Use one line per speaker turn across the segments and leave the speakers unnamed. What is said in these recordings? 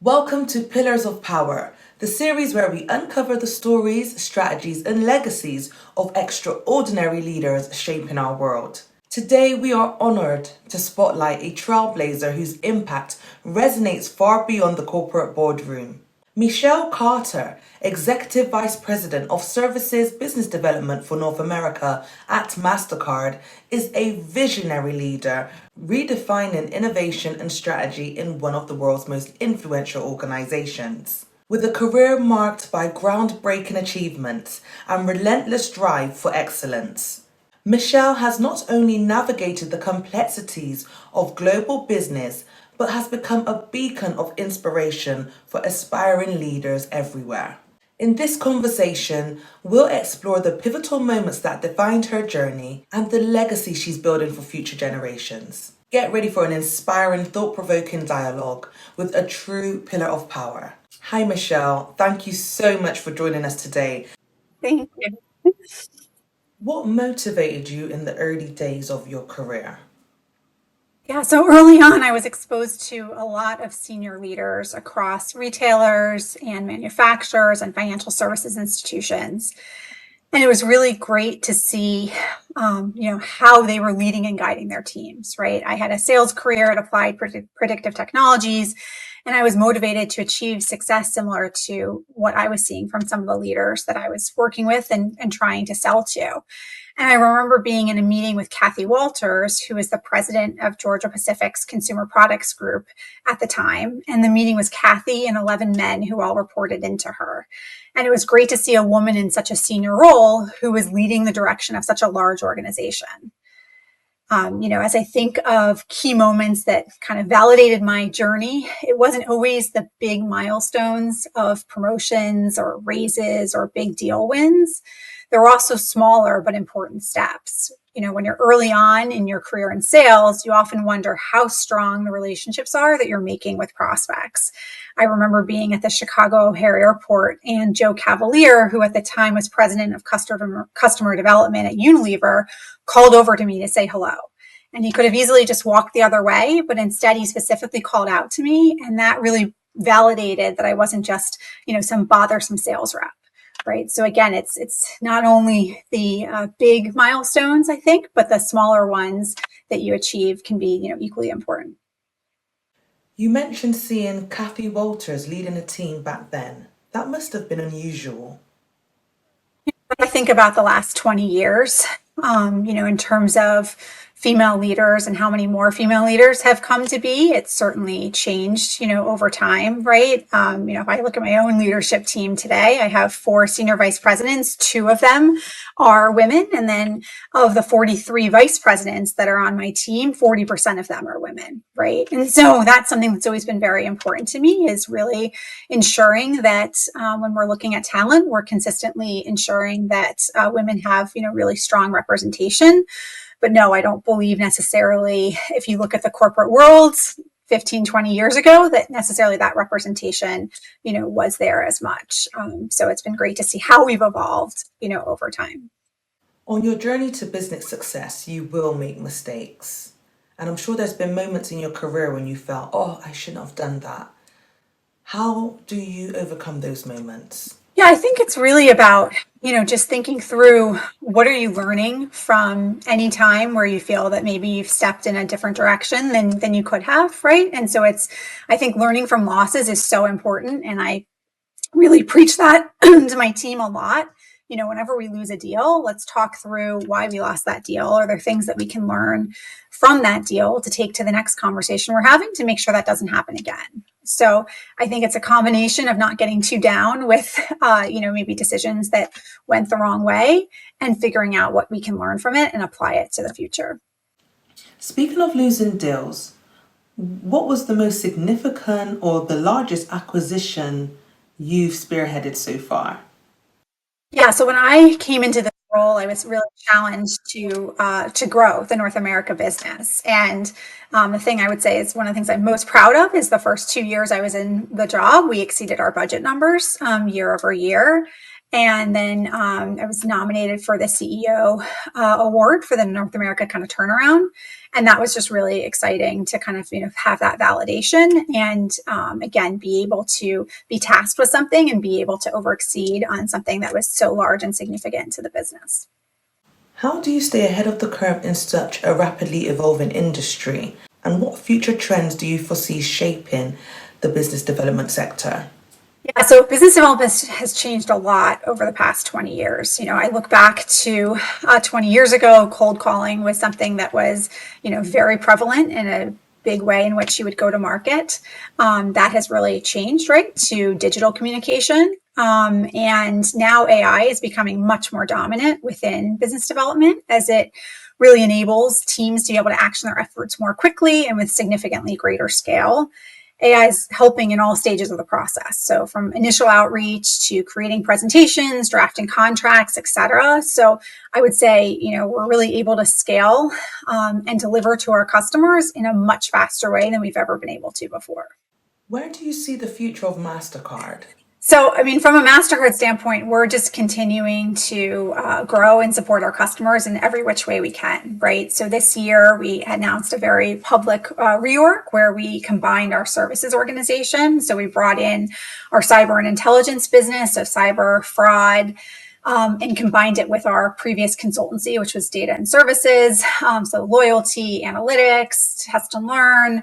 Welcome to Pillars of Power, the series where we uncover the stories, strategies, and legacies of extraordinary leaders shaping our world. Today, we are honored to spotlight a trailblazer whose impact resonates far beyond the corporate boardroom. Michelle Carter, Executive Vice President of Services Business Development for North America at Mastercard, is a visionary leader, redefining innovation and strategy in one of the world's most influential organizations. With a career marked by groundbreaking achievements and relentless drive for excellence, Michelle has not only navigated the complexities of global business, but has become a beacon of inspiration for aspiring leaders everywhere. In this conversation, we'll explore the pivotal moments that defined her journey and the legacy she's building for future generations. Get ready for an inspiring, thought-provoking dialogue with a true pillar of power. Hi, Michelle. Thank you so much for joining us today.
Thank you.
What motivated you in the early days of your career?
Yeah, so early on, I was exposed to a lot of senior leaders across retailers and manufacturers and financial services institutions. And it was really great to see, how they were leading and guiding their teams, right? I had a sales career at Applied Predictive Technologies, and I was motivated to achieve success similar to what I was seeing from some of the leaders that I was working with and trying to sell to. And I remember being in a meeting with Kathy Walters, who is the president of Georgia Pacific's Consumer Products Group at the time. And the meeting was Kathy and 11 men who all reported into her. And it was great to see a woman in such a senior role who was leading the direction of such a large organization. As I think of key moments that kind of validated my journey, it wasn't always the big milestones of promotions or raises or big deal wins. There were also smaller but important steps. When you're early on in your career in sales, you often wonder how strong the relationships are that you're making with prospects. I remember being at the Chicago O'Hare Airport, and Joe Cavalier, who at the time was president of customer development at Unilever, called over to me to say hello. And he could have easily just walked the other way, but instead he specifically called out to me. And that really validated that I wasn't just, some bothersome sales rep. Right. So again, it's not only the big milestones, I think, but the smaller ones that you achieve can be, equally important.
You mentioned seeing Kathy Walters leading a team back then. That must have been unusual.
I think about the last 20 years, in terms of female leaders and how many more female leaders have come to be. It's certainly changed, over time, right? If I look at my own leadership team today, I have 4 senior vice presidents. 2 of them are women. And then of the 43 vice presidents that are on my team, 40% of them are women, right? And so that's something that's always been very important to me, is really ensuring that when we're looking at talent, we're consistently ensuring that women have, really strong representation. But no, I don't believe necessarily, if you look at the corporate world 15, 20 years ago, that necessarily that representation, was there as much. So it's been great to see how we've evolved, over time.
On your journey to business success, you will make mistakes. And I'm sure there's been moments in your career when you felt, oh, I shouldn't have done that. How do you overcome those moments?
Yeah, I think it's really about, just thinking through what are you learning from any time where you feel that maybe you've stepped in a different direction than you could have, right? And so I think learning from losses is so important. And I really preach that to my team a lot. Whenever we lose a deal, let's talk through why we lost that deal. Are there things that we can learn from that deal to take to the next conversation we're having to make sure that doesn't happen again? So I think it's a combination of not getting too down with, maybe decisions that went the wrong way, and figuring out what we can learn from it and apply it to the future.
Speaking of losing deals, what was the most significant or the largest acquisition you've spearheaded so far?
Yeah, so when I came into this role, I was really challenged to grow the North America business. And the thing I would say is one of the things I'm most proud of is the first 2 years I was in the job, we exceeded our budget numbers year over year. And then I was nominated for the CEO award for the North America kind of turnaround. And that was just really exciting to kind of, have that validation and, again, be able to be tasked with something and be able to overexceed on something that was so large and significant to the business.
How do you stay ahead of the curve in such a rapidly evolving industry? And what future trends do you foresee shaping the business development sector?
Yeah, so business development has changed a lot over the past 20 years. I look back to 20 years ago, cold calling was something that was, very prevalent in a big way in which you would go to market. That has really changed, right, to digital communication. And now AI is becoming much more dominant within business development as it really enables teams to be able to action their efforts more quickly and with significantly greater scale. AI is helping in all stages of the process. So from initial outreach to creating presentations, drafting contracts, et cetera. So I would say, we're really able to scale and deliver to our customers in a much faster way than we've ever been able to before.
Where do you see the future of Mastercard?
So, from a Mastercard standpoint, we're just continuing to grow and support our customers in every which way we can, right? So this year we announced a very public reorg where we combined our services organization. So we brought in our cyber and intelligence business, so cyber fraud, and combined it with our previous consultancy, which was data and services. So loyalty, analytics, test and learn,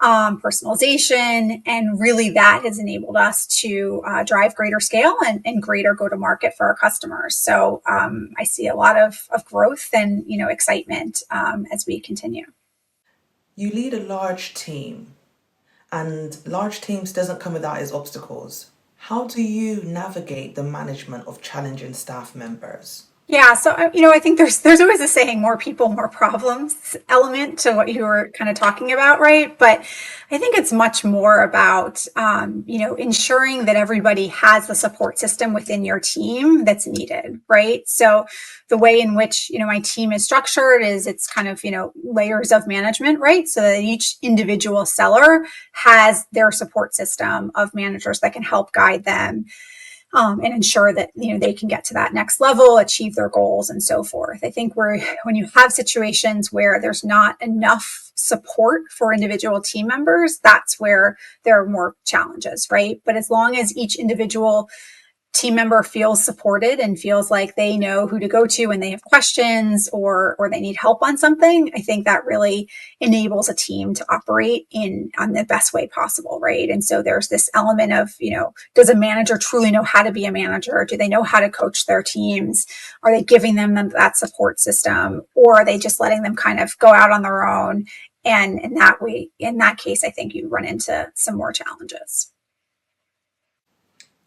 personalization, and really that has enabled us to drive greater scale and greater go-to-market for our customers. So I see a lot of growth and excitement as we continue.
You lead a large team, and large teams doesn't come without its obstacles. How do you navigate the management of challenging staff members?
Yeah, so I think there's always a saying, more people, more problems element to what you were kind of talking about, right? But I think it's much more about ensuring that everybody has the support system within your team that's needed, right? So the way in which my team is structured is it's kind of layers of management, right? So that each individual seller has their support system of managers that can help guide them and ensure that they can get to that next level, achieve their goals, and so forth. I think when you have situations where there's not enough support for individual team members, that's where there are more challenges, right? But as long as each individual team member feels supported and feels like they know who to go to when they have questions or they need help on something, I think that really enables a team to operate on the best way possible, right? And so there's this element of, does a manager truly know how to be a manager? Do they know how to coach their teams? Are they giving them that support system, or are they just letting them kind of go out on their own? And in that case, I think you run into some more challenges.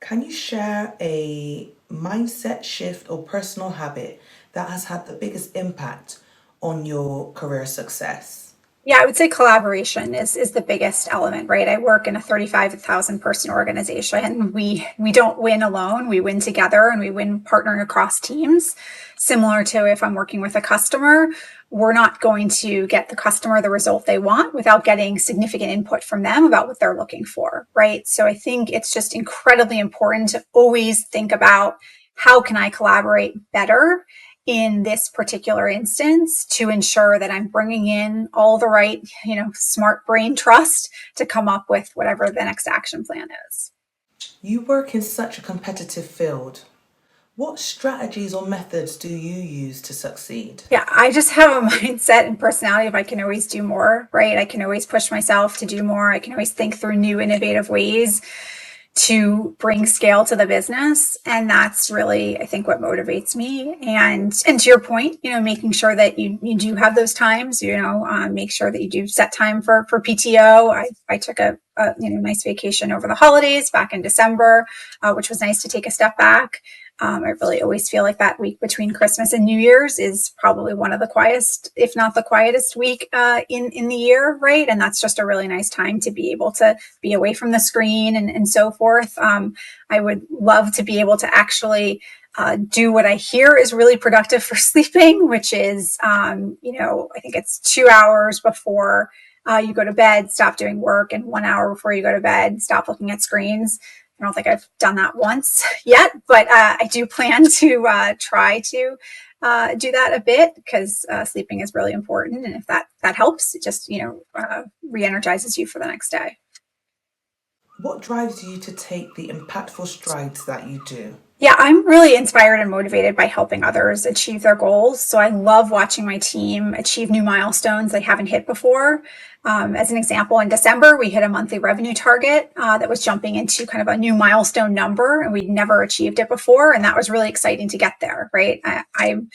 Can you share a mindset shift or personal habit that has had the biggest impact on your career success?
Yeah, I would say collaboration is the biggest element, right? I work in a 35,000 person organization. We don't win alone. We win together, and we win partnering across teams. Similar to if I'm working with a customer, we're not going to get the customer the result they want without getting significant input from them about what they're looking for, right? So I think it's just incredibly important to always think about, how can I collaborate better in this particular instance to ensure that I'm bringing in all the right, smart brain trust to come up with whatever the next action plan is.
You work in such a competitive field. What strategies or methods do you use to succeed?
Yeah, I just have a mindset and personality of I can always do more, right? I can always push myself to do more. I can always think through new innovative ways to bring scale to the business. And that's really, I think, what motivates me. And to your point, making sure that you do have those times, make sure that you do set time for PTO. I took a nice vacation over the holidays back in December, which was nice to take a step back. I really always feel like that week between Christmas and New Year's is probably one of the quietest, if not the quietest week in the year, right? And that's just a really nice time to be able to be away from the screen and so forth. I would love to be able to actually do what I hear is really productive for sleeping, which is, I think it's 2 hours before you go to bed, stop doing work, and 1 hour before you go to bed, stop looking at screens. I don't think I've done that once yet, but I do plan to try to do that a bit because sleeping is really important. And if that helps, it just, re-energizes you for the next day.
What drives you to take the impactful strides that you do?
Yeah, I'm really inspired and motivated by helping others achieve their goals. So I love watching my team achieve new milestones they haven't hit before. As an example, in December, we hit a monthly revenue target that was jumping into kind of a new milestone number, and we'd never achieved it before. And that was really exciting to get there, right? I'm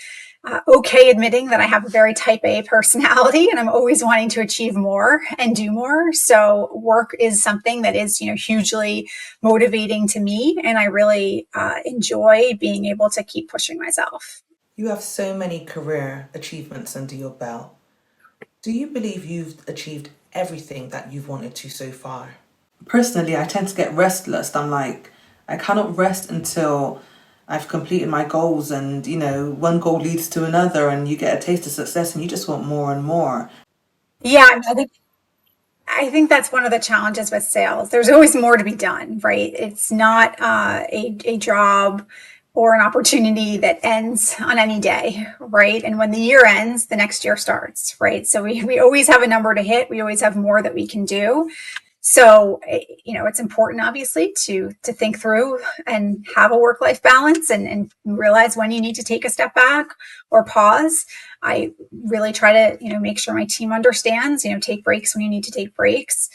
okay admitting that I have a very type A personality and I'm always wanting to achieve more and do more. So work is something that is, hugely motivating to me. And I really enjoy being able to keep pushing myself.
You have so many career achievements under your belt. Do you believe you've achieved everything that you've wanted to so far? Personally, I tend to get restless. I'm like, I cannot rest until I've completed my goals, and one goal leads to another and you get a taste of success and you just want more and more.
Yeah, I think that's one of the challenges with sales. There's always more to be done, right? It's not a job or an opportunity that ends on any day, right? And when the year ends, the next year starts, right? So we always have a number to hit. We always have more that we can do. So, it's important obviously to think through and have a work-life balance and realize when you need to take a step back or pause. I really try to, make sure my team understands, take breaks when you need to take breaks.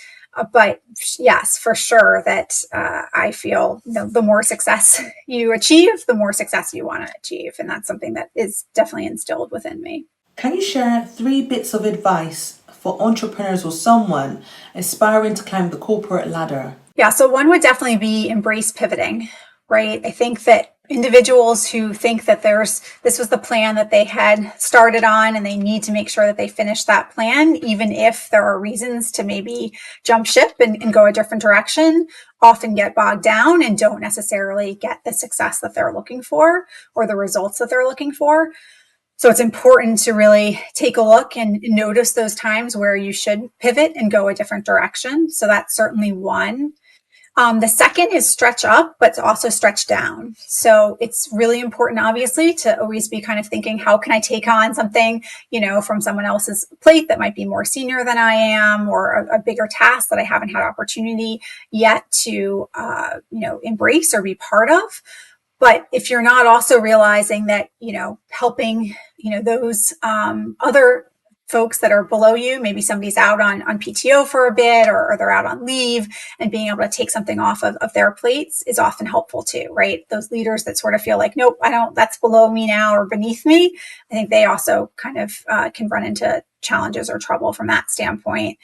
But yes, for sure that I feel the more success you achieve, the more success you want to achieve. And that's something that is definitely instilled within me.
Can you share 3 bits of advice for entrepreneurs or someone aspiring to climb the corporate ladder?
Yeah, so one would definitely be embrace pivoting, right? I think that individuals who think that this was the plan that they had started on and they need to make sure that they finish that plan, even if there are reasons to maybe jump ship and go a different direction, often get bogged down and don't necessarily get the success that they're looking for or the results that they're looking for. So it's important to really take a look and notice those times where you should pivot and go a different direction. So that's certainly one. The second is stretch up, but also stretch down. So it's really important, obviously, to always be kind of thinking, how can I take on something, from someone else's plate that might be more senior than I am, or a bigger task that I haven't had opportunity yet to, embrace or be part of. But if you're not also realizing that, helping, those other folks that are below you, maybe somebody's out on PTO for a bit or they're out on leave, and being able to take something off of their plates is often helpful too, right? Those leaders that sort of feel like, nope, I don't, that's below me now or beneath me. I think they also kind of can run into challenges or trouble from that standpoint.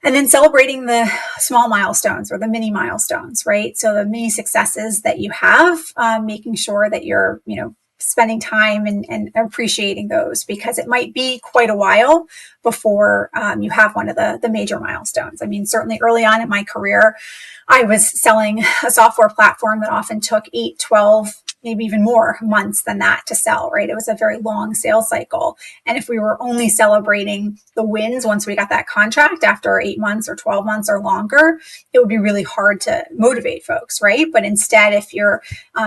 And then celebrating the small milestones or the mini milestones, right? So the mini successes that you have, making sure that you're, spending time and appreciating those, because it might be quite a while before you have one of the major milestones. I mean, certainly early on in my career, I was selling a software platform that often took 8, 12, maybe even more months than that to sell, right? It was a very long sales cycle. And if we were only celebrating the wins once we got that contract after 8 months or 12 months or longer, it would be really hard to motivate folks, right? But instead, if you're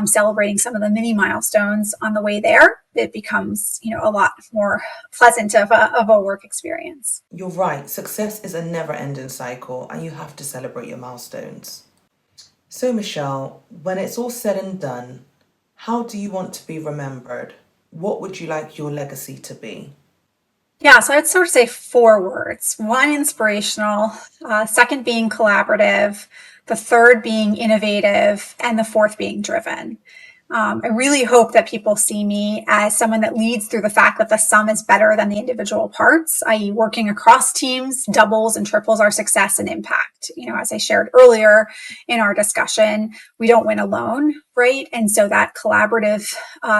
celebrating some of the mini milestones on the way there, it becomes, a lot more pleasant of a work experience.
You're right, success is a never-ending cycle and you have to celebrate your milestones. So Michelle, when it's all said and done, how do you want to be remembered? What would you like your legacy to be?
Yeah, so I'd sort of say 4 words. One, inspirational, second being collaborative, the third being innovative, and the fourth being driven. I really hope that people see me as someone that leads through the fact that the sum is better than the individual parts, i.e. working across teams doubles and triples our success and impact. As I shared earlier in our discussion, we don't win alone, right? And so that collaborative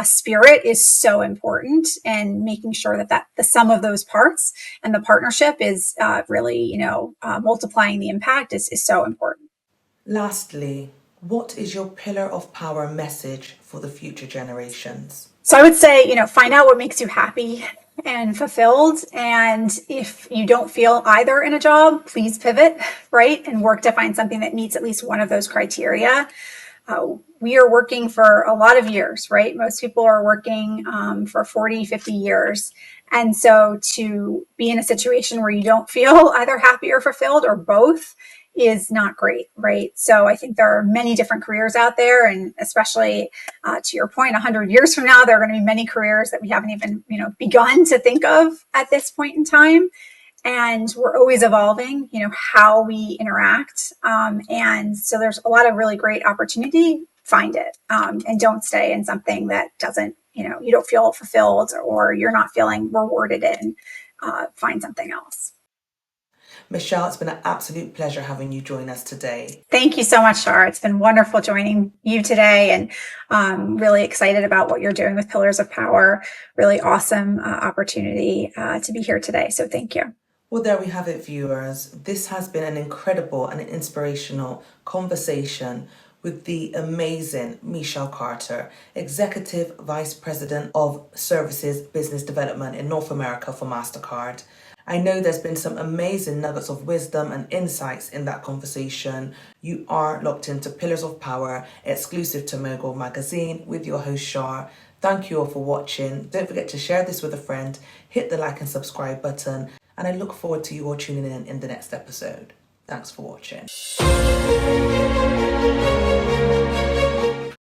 spirit is so important, and making sure that the sum of those parts and the partnership is really, multiplying the impact is so important.
Lastly, what is your pillar of power message for the future generations?
So I would say, find out what makes you happy and fulfilled. And if you don't feel either in a job, please pivot, right? And work to find something that meets at least one of those criteria. we are working for a lot of years, right? Most people are working for 40, 50 years. And so to be in a situation where you don't feel either happy or fulfilled or both is not great, right? So I think there are many different careers out there, and especially to your point, 100 years from now, there are going to be many careers that we haven't even, begun to think of at this point in time. And we're always evolving, how we interact. And so there's a lot of really great opportunity. Find it, and don't stay in something that doesn't, you don't feel fulfilled or you're not feeling rewarded in. Find something else.
Michelle, it's been an absolute pleasure having you join us today.
Thank you so much, Shar. It's been wonderful joining you today, and really excited about what you're doing with Pillars of Power. Really awesome opportunity to be here today. So thank you.
Well, there we have it, viewers. This has been an incredible and inspirational conversation with the amazing Michelle Carter, Executive Vice President of Services Business Development in North America for Mastercard. I know there's been some amazing nuggets of wisdom and insights in that conversation. You are locked into Pillars of Power, exclusive to Mogul magazine, with your host Shar. Thank you all for watching. Don't forget to share this with a friend, hit the like and subscribe button, and I look forward to you all tuning in the next episode. Thanks for watching.